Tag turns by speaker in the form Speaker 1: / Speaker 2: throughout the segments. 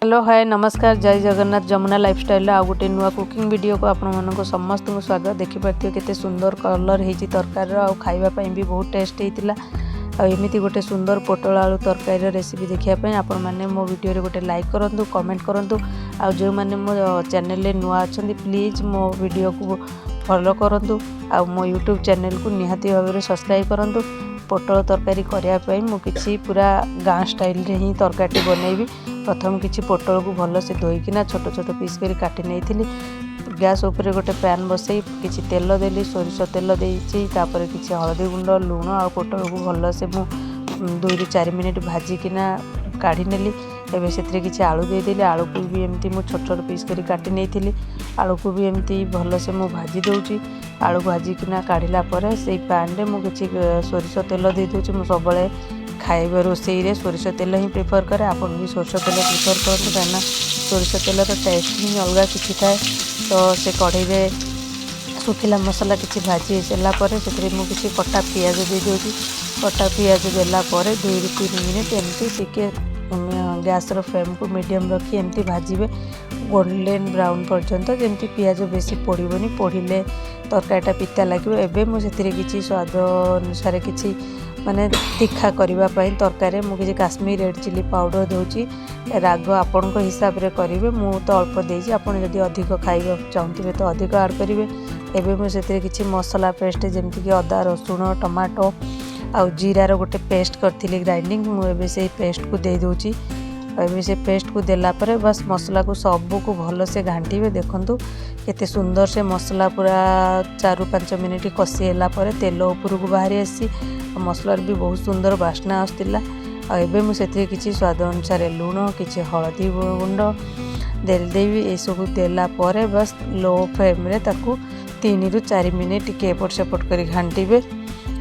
Speaker 1: Hello hi नमस्कार जय Jagannath Yamuna lifestyle आ गोटे नुआ कुकिंग वीडियो को आपण समस्त को स्वागत। देखिपे केते सुंदर कलर होती तरकार खावाई भी बहुत टेस्ट होता। एमती गोटे सुंदर पोटल आलू तरकारी रेसिपी देखापी आपण मैंने मो वीडियो गोटे लाइक करूँ कमेंट करूँ। आ जो मैंने मो चैनल नुआ अच्छा प्लीज मो वीडियो को फॉलो करूँ। आ मो यूट्यूब चैनल को निहाती भाव में सब्सक्राइब करूँ। पोटल तरकारी करने मुझे पूरा गाँ स्टाइल रे ही तरकारी बनैबी। प्रथम किसी पोटल को भल से धोईकिना छोट छोट पीस कर काटी नहीं। गैस उपर गोटे पैन बसई किसी तेल देली सोरिष तेल देती किसी हलदी गुंड लुण आ पोटल को भल से मु 2 ରୁ 4 मिनिट भाजिकिना काढ़ी नेली। एबे से किसी आलू देदेली। आलू को भी एमती मु छोट छोट पीस कर काटी नहीं। आलू को भी एमती भल से मु भाजी दूची। आलू भाजिकिना काढ़ला पर से पैन रे मु किसी सोरिष तेल दे दूची। मु सब खाइबा रोसई रे सोरिष तेल ही प्रिफर करे। आप भी सोरिष तेल प्रिफर करूँ कहीं सोरिष तेल टेस्ट ही अलग किसी थाए। तो से कढ़ई रे सुखिला मसला किसी भाजी सारापर से किसी कटा पियाज दे दूँगी। कटा पियाज देलापर 2 ରୁ 3 मिनिट एमती टिके गैस फ्लेम को मीडियम रखी एमती भाजबे गोल्डन ब्राउन पर्यंत जमती पियाज बेसी पोड़बनी। पोड़े तरकारीटा पिता लगे। एवं मुझे किसी स्वाद अनुसार किसी माने तीखा करने तरकारी मुझे काश्मीर रेड चिली पाउडर दूची। राग आपण हिसाब से करेंगे। मु तो अल्प देजी आपड़ जदि अधिक खाइबा चाहूँगे तो अधिक ऐड करेंगे। एवं मुझे किसी मसला पेस्ट जमीक अदा रसुण टमाटो आउ जीरार गोटे पेस्ट करी ग्राइंडिंग मुझे से पेस्ट को दे दूची। एवं से पेस्ट को देलापर बस मसला को सबू को भल से घांटे। देखूँ केते सुंदर से मसला पूरा 4 ରୁ 5 मिनिट कषिला तेल उपरक बाहरी आसी मसलार भी बहुत सुंदर बास्ना आसला। एवं मुझे किसी स्वाद अनुसार लुण किसी हलदी गुंड देवी ये सब देलापर बस लो फ्लेम रे ताकू 3 ରୁ 4 मिनिट के एपट सेपट कर घांटे।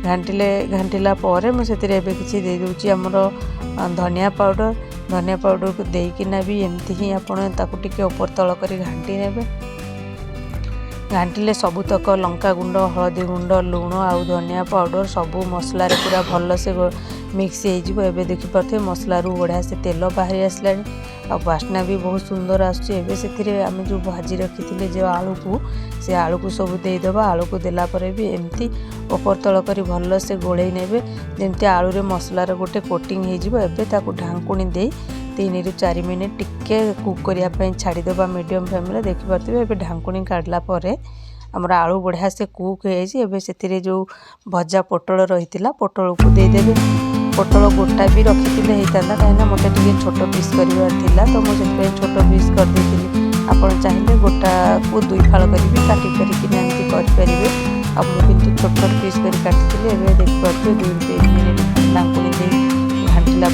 Speaker 1: घांटिला मुझे किसी दे दूची आमर धनिया पाउडर को देकिना भी एमती ही आपको ऊपर तल कर घांटी ने। घांटिले सबुतक लंका गुंड हलदी गुंड लुण आउ धनिया पाउडर सबू मसला पूरा भल से मिक्स हो। देखिपे मसलू बढ़िया से तेल बाहरी आसला आ बास्ना भी बहुत सुंदर आसुचे। से आम जो भाजी रखी थे जो आलू को से आलू को सब देदेबा। आलू को देलापर भी एमती ऊपर तल कर भल से गोले ने जमती आलू रे मसलार गोटे कोटिंग हो। ढांकुणी दे 3 ରୁ 4 मिनिट टिके कुक करने छाड़ीदे मीडियम फ्लेम रे। देखिपे ए ढांकुणी काढ़ला आमर आलू बढ़िया से कुक हो। जो भजा पोटल रही पोटल को देदेवे। पोटल गोटा भी रखी होता कहीं मतलब छोट पीस करार तो मुझे छोट पीस कर आप चाहिए गोटा को 2 फाड़ कर काटिपारे। अब मुझे छोट छोट पीस कर काटी देखिए 2 ରୁ 3 मिनिट ढांकुणी दे घाटिला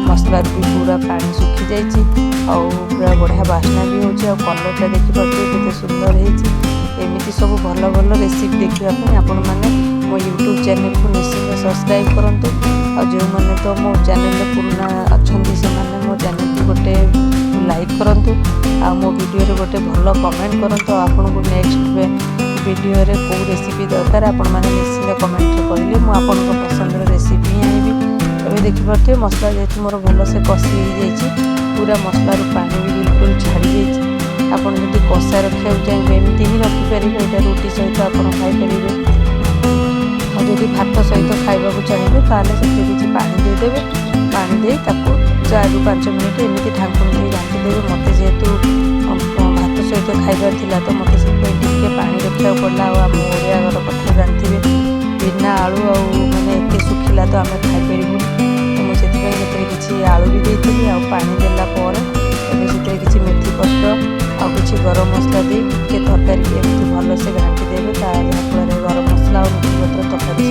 Speaker 1: मसला भी पूरा पानी सुखी जाइए। पूरा बढ़िया बास्ना भी हो। कलरटा देखिए केते सुंदर होती। सब भल भल रेसिपी देखापी आपण मैंने मो यूट्यूब चैनल को निश्चित सब्सक्राइब करूँ। और जो मैंने तो मो चैनल पुराना अच्छा से मो चैनल को गोटे लाइक करूँ। आ मो वीडियो गोटे भल कमेंट करूँ। तो आपन को नेक्स्ट वीडियो रे कौ रेसिपी दरकार आपण मैंने निश्चित कमेंट कहले मुझे पसंद रेसिपी ही आनी। एवं देखिपे मसला जेहतु मोर भल से कषि हो पूरा मसलार पानी भी बिल्कुल छाड़ी जाइए। आपड़ जब कषा रखा चाहिए एमती ही रखिपारे। यहाँ रुटी सहित आप खाईपर। और जब भात सहित खावा चाहिए ताले से किसी पानी देदेवे। पानी दे 4 ରୁ 5 मिनिट एमती ढांकुणी घाटीदेवे। मत जेहेतु भात सहित खाइबार थिला तो मत से पानी रखा पड़ा। आम ओडिया घर कथा जानते बिना आलू माने एत सुखिला तो आम खाईपर। तो मुझे किसी आलू भी देती आ पानी देलापर से किसी मेथी पत्र आ किसी गरम मसला दे तरकारी एमती भल से घाटी देवे। जहाँफल गरम मसला और मेथी पत्र तरकारी